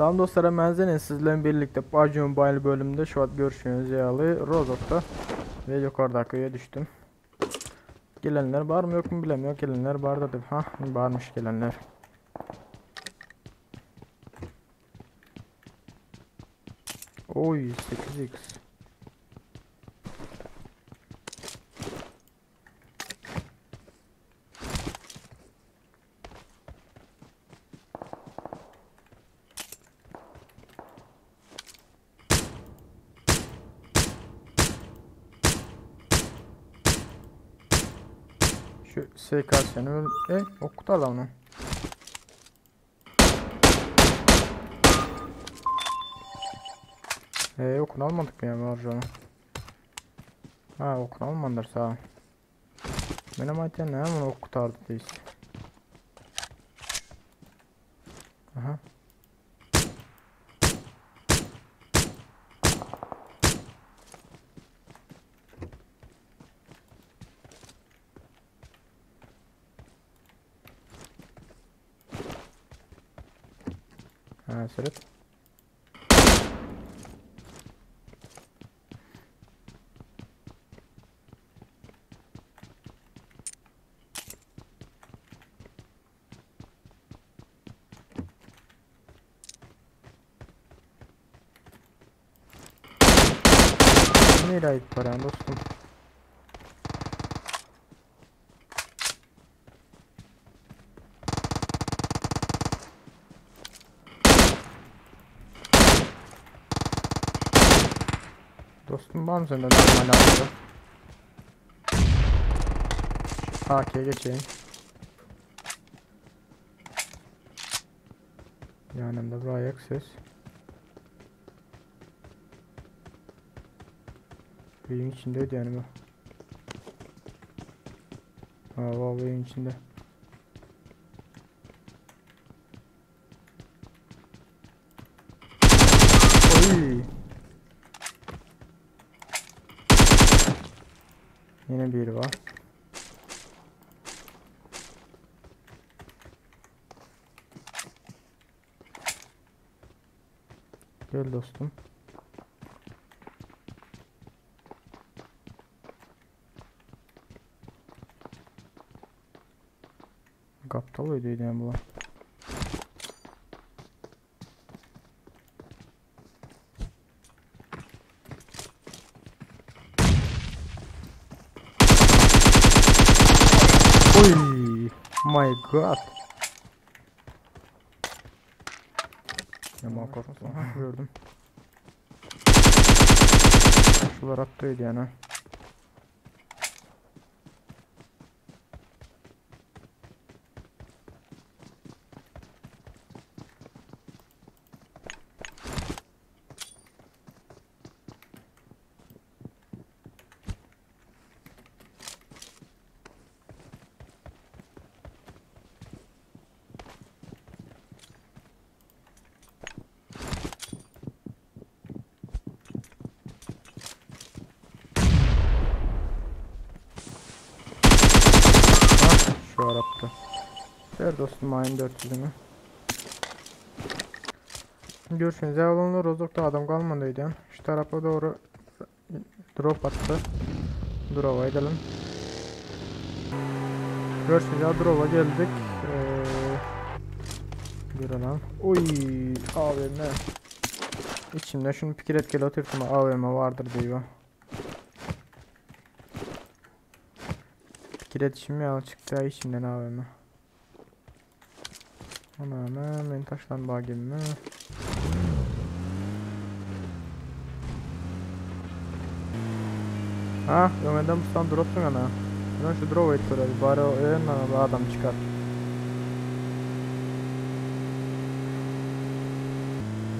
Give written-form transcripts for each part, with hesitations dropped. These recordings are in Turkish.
Salam dostlar, ben sizlerle birlikte PUBG Mobile bölümünde şu an görüşünüz yalı Rozok'ta ve yukarıda köye düştüm. Gelenler var mı yok mu bilemiyorum. Gelenler var dedim. Ha, varmış gelenler. Oy 8x. Şu SKS'ni okudu lan onu. Okunu almadık mı ya harcanı? Ha, okunu almadılar sağ ol. Benim ayten ne ama okutardı değil. Aha. Ha, sırıt. Nereye ait paran dostum? Dostum var mı sende normal aldı? AK'ye geçeyim. Yanımda bir ayak ses. Beyin içindeydi yani bu. Ha, beyin içinde. Oy. Yine biri var. Gel dostum. Aptal öyleydi yani bu. Oy, my god. Yaman korktum. Ha, gördüm. Şular attıydı yani. Şu Arap'ta. Ver dostum aynı 400'ünü. Görüşünüz ya olanlar Rozok'ta adam kalmadıydı yani. Şu tarafa doğru drop attı. Drop'a gidelim. Görüşünüz ya drop'a geldik. Görelim. Oy AVM. İçimde şunu fikir etkili oturtma AVM vardır diyor. Fikir etişim ya çıktı içimden AVM. Ana ben taşlan bağım mı? Ha, Ömer'den bu stand drop'sun ana. Ben şu drop et böyle bari o yanına adam çıkar.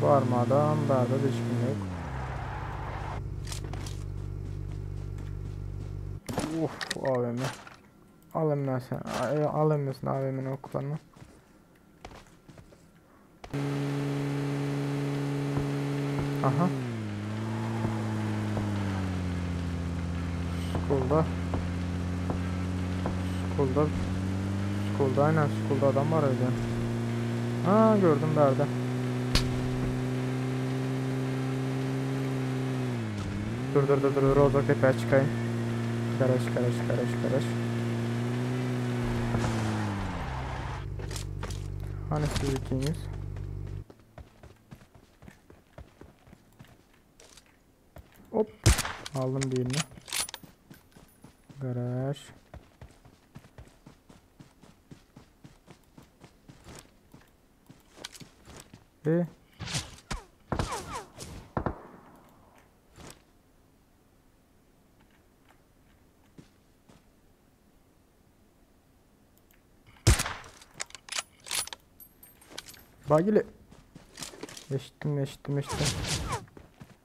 Var mı adam? Daha da hiç kim yok. Uf, AVM. Alayım ben sen. Alayım ben sen AVM'nin oklarını. Aha. School'da aynen school'da adam var öyle. Ha gördüm nerede. Dur Rozok tepeye çıkayım. Karış. Hani siz ikiniz? Hop. Aldım birini. Garaj. Ve bagili. Eşittim.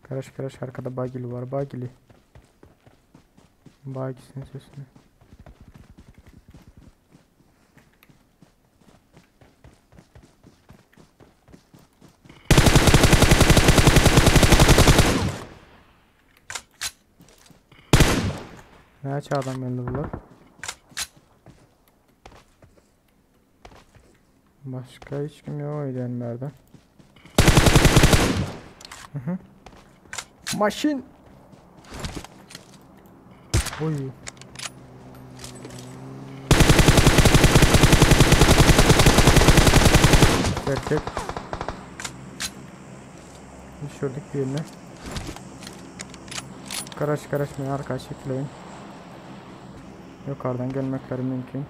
Karış arkada bagili var. Bagisin sesini. Ne çağdan belli bunlar? Başka hiç kim yok oynayanlardan. Maşin. Oy. Gerçek. Düşürdük birini. Karışmayın arkadaş çekleyin. Yukarıdan gelmekleri mümkün.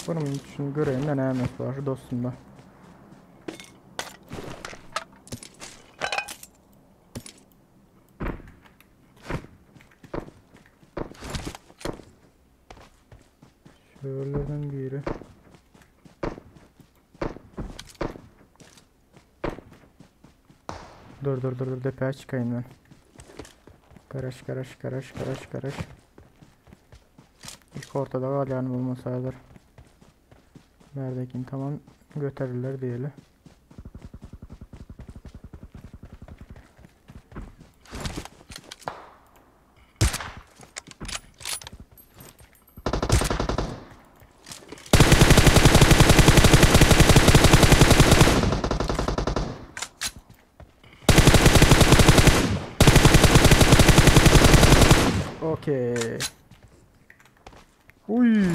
Bunun için göreyim de ne emek var dostumda. Şöyleden biri. Dur depeye çıkayım ben. Karış. İlk ortada galyanım olmasaydır. Neredekin tamam götürürler diyelim. Okey. Uy.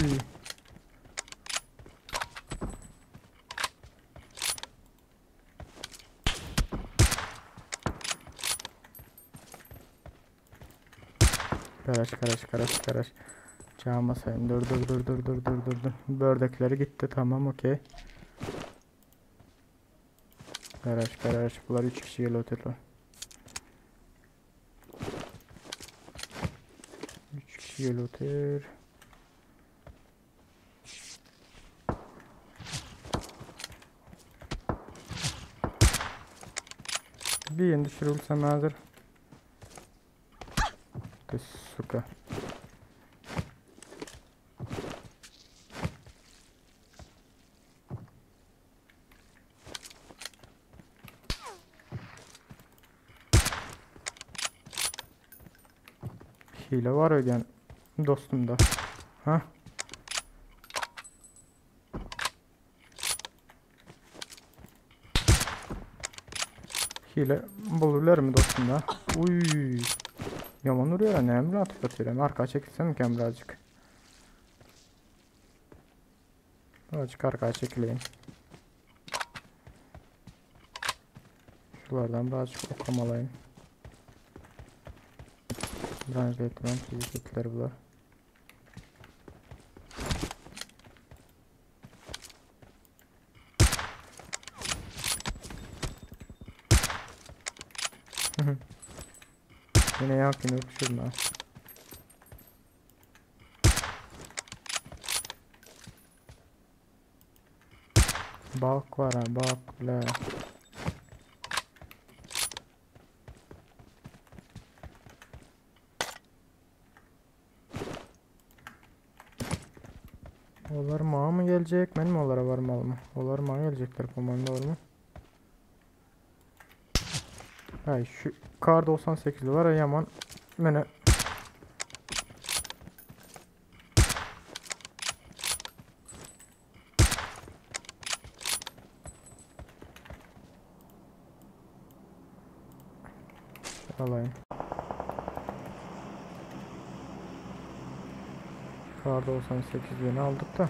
Karış. Çağırmasayım. Dur. Bördekleri gitti tamam okey. Karış. Bunlar 3 kişi geliyor oturdu. 3 kişi geliyor otur. Bir yeni düşürülsem hazır. Suka. Hile var öyle dostumda. Ha? Hile bulurlar mı dostumda? Uy. Yaman duruyor ya, ne emri atıp atıyorum. Arkaya çekilsem mükemmel birazcık. Birazcık arkaya çekileyim. Şuralardan birazcık okamalayayım. Branş etmem fizikler bunlar. Yine yakın öpüşürüm ha. Bak var ha bak la. Onlar mağa mı gelecek? Benim onlara varmalı mı? Onlar mağa gelecekler komanda var mı? Hay şu kar 98 var ya yaman. Beni salayım. Kar 98 beni aldık da.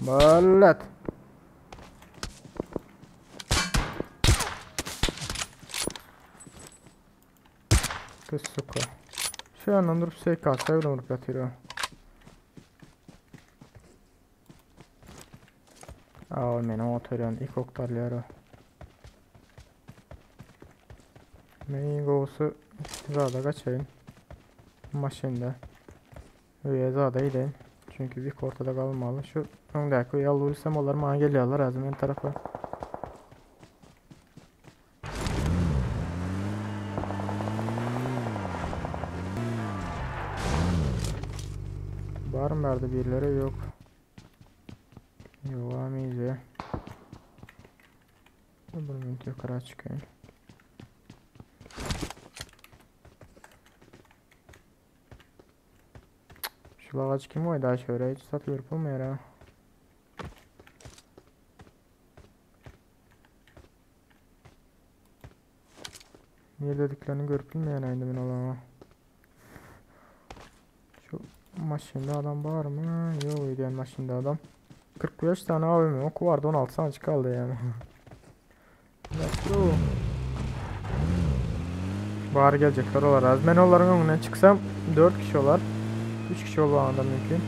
Ballet. Kız suka. Şu an durup SK'sa öyle vurup yatıyor. Aa, meni oturuyan ilk oktarları. Meni go'su zada kaçayım. Maşinde. Öyle zada gideyim. Çünkü bir ortada kalmalı. Şu öndeki yalvarırsam onlar bana geliyorlar azmen tarafa. Var mı verdi birileri yok. Yok amize. Bunu yukarı çıkayım. Şu ağaç kim oydu aşağıya hiç satıyor yapılmıyor ha. Niye dediklerini görüp bilmeyen aydı ben olama. Şu maşinde adam var mı? Yok diyen maşinde adam. 45 tane AVM oku vardı 16 tane kaldı yani. Let's go. Bahar gelecekler olar az. Ben onların önüne çıksam 4 kişi olar. 3 kişi olmadan mümkün.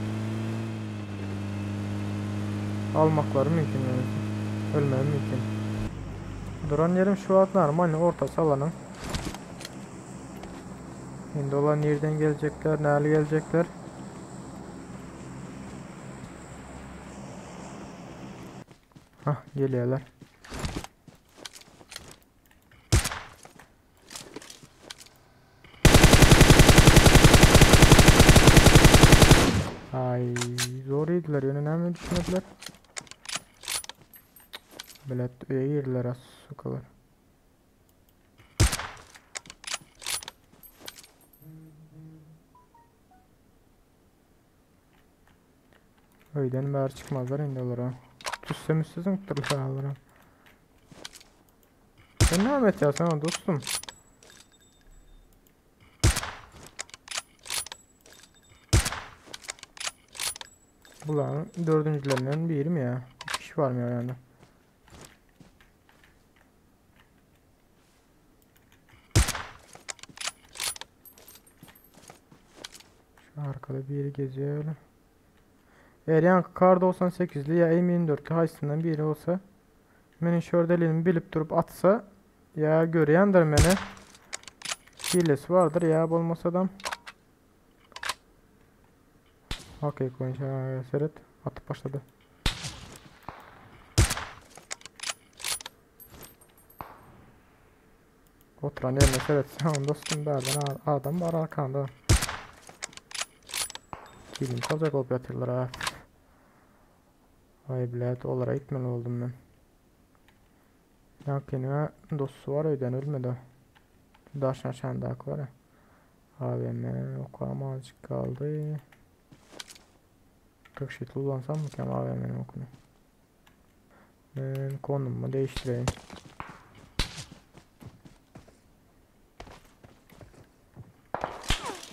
Almakları mümkün yani. Ölmem mümkün. Duran yerim şu an normal ortası alanın. Şimdi olan yerden gelecekler, nerede gelecekler? Hah geliyorlar. Ay zor yediler yönüne mi düşünüyorlar? Böyle üye girdiler az sokalar. Öyden bari çıkmazlar indi olara. Tüsse müssüzün tutturlar olara. Sen ne Ahmet ya sana dostum? Bunların dördüncülerinden biri mi ya? Bir kişi var mı ya yani? Şu arkada biri geziyor öyle. Eğer yani kar 98'li ya M24'lü haysinden biri olsa benim şördeliğimi bilip durup atsa ya göreyendir beni. Hilesi vardır ya olmasa adam. Okey koyun seyret. Atıp başladı. Oturan yerine seyret. Sen dostum derden adam var arkanda. Kilim çalacak olup yatırlar ha. Vay bilet olarak gitmeli oldum ben. Yakınıma dostu var öden ölmedi. Daşın aşağında ak var ya. AVM okuma azıcık kaldı. 40 şekli uzansam mı ki ama AVM'nin okunu. Ben konumu değiştireyim.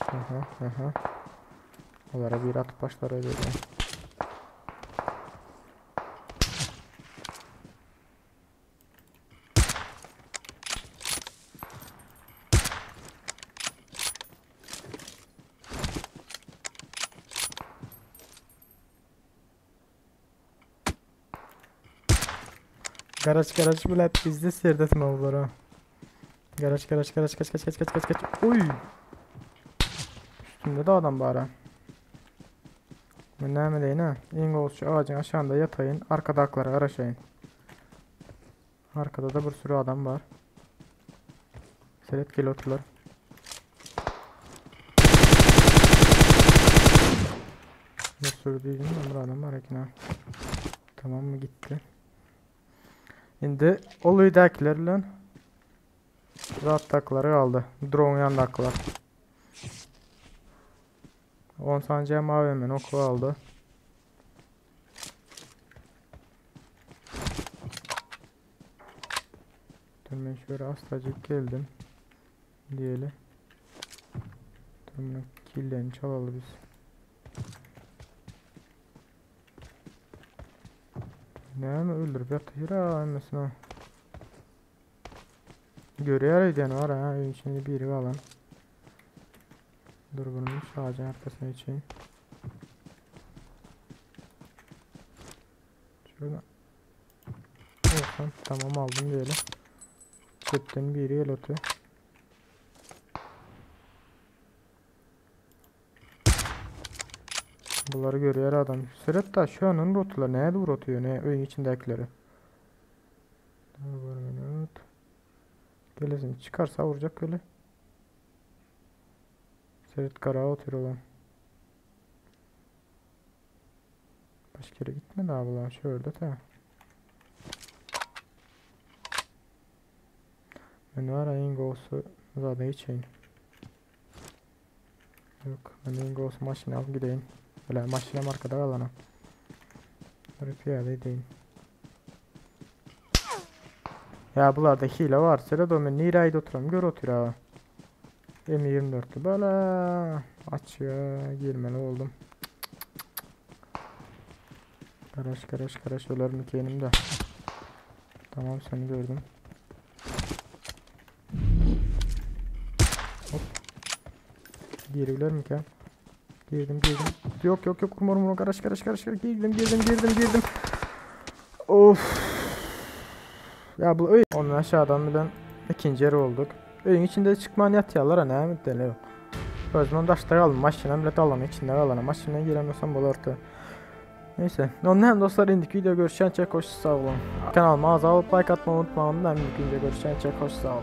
Aha. Onlara bir atıp başlar öyle. Garaj millet bizde serdetin oldular ha. Garaj kaç. Uy. Üstünde de adam bari. Ben ne deyin ha? İngiliz şu ağacın aşağında yatayın. Arkada akları araşayın. Arkada da bir sürü adam var. Seyret gel oturlar. Bir sürü değil mi? Bir adam var yakına. Tamam mı gitti. Şimdi oluydakilerle rahattakları aldı. Drone yandakiler. 10 saniye AVM'nin oku aldı. Şöyle astacık geldim. Diyelim. Tamam, killerini çalalım biz. Ne mi öldürüp yatır ha mesela. Görüyor yani var ha içinde biri falan. Dur bunun ağacın arkasına için. Şöyle. Tamam aldım diyelim. Cepten biri el atıyor. Bunları görüyor adam. Sırıtta şu anın rotuları neye doğru atıyor ne oyun içindekileri. Gelesin çıkarsa vuracak öyle. Sırıt kara atıyor olan. Başka yere gitmedi abi lan şöyle ta. Ben var ayın golsu zaten hiç şeyin. Yok ben ayın golsu maşını alıp gideyim. Böyle maşinem arkada kalana. Böyle piyade edeyim. Ya bunlarda hile var. Sıra da ben Niray'da oturam. Gör otur ha. M24'lü böyle açıya girmeli oldum. Karaş öler mi ki elimde? Tamam seni gördüm. Hop. Girebilir mi ki? Girdim. Yok vurma karaş girdim. Of. Ya bu öyle. Onun aşağıdan bilen ikinci yer olduk. Öyün içinde çıkman yatıyorlar ne müddeli. Özümden daşta kaldım. Maşinem bile alanın içinde kalan. Maşineye giremiyorsam bol orta. Neyse. Ondan dostlar indik video görüşen çek hoş sağ olun. Kanalıma abone olup like atmayı unutmayın. Ben indik video görüşen çek hoş sağ olun.